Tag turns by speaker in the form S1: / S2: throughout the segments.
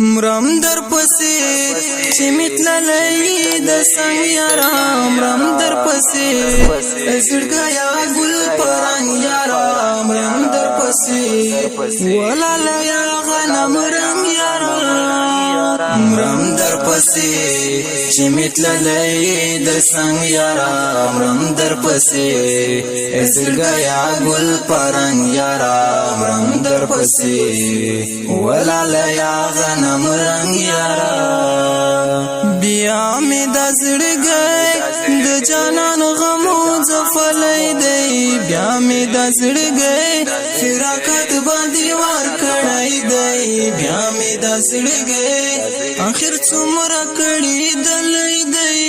S1: مرم در پسې چې متللې د څنګ یارام مرم در پسې زړګیا ګل پرنګ یارام مرم در پسې ولاله یا غنم رم یارام مرم در پسې چې متللې د څنګ یارام مرم در پسې زړګیا ګل پرنګ یارام مرم در پسې ولاله یا غنم رنگ یارا بیا می د زړګي د جانان غمو زفلې دی بیا می د زړګي فراقت باندې وار کړای دی بیا می د زړګي اخر څومره کړي دلې دی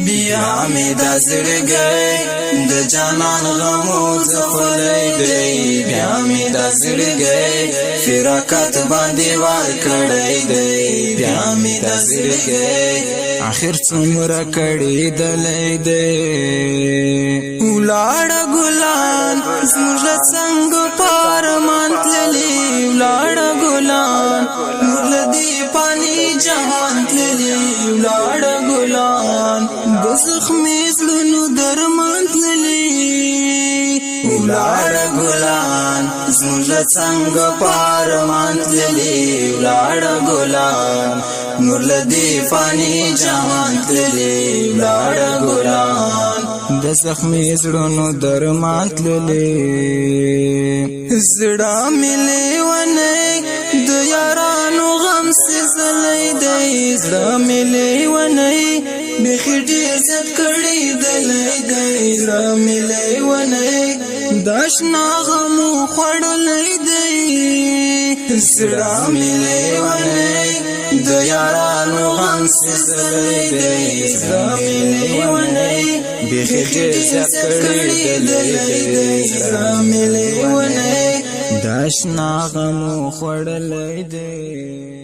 S1: بیا می د زړګي د جانان غمو زفلې دی بیا می د زړګي فراقت باندې وار کړی دی بیا می د زړګي اخر څومره کړي دلې دی ولاړ ګلان زموږ څنګه پار مانتلې ولاړ ګلان نور دې پانی جهان تلې ولاړ ګلان د زخمې زلونو درمان تلې ولاړ ګلان زموږ څنګه پار مانتلې ولاړ ګلان نور لدی فانی جهان تلې ولاړ ګلان د زخمې زړونو درمان تلې زړه ملي ونه د یارانو غم سزلې دی زړه ملي ونه بخیر ډیر زت کړي دلې دی زړه ملي ونه داشنا غمو خړلې دی زړه ملي ونه د یارانو غم سزلې دی زړه ملي ونه بخیر ډیر زت کړي دلې دی زړه ملي ونه داشنا غمو خړلې دی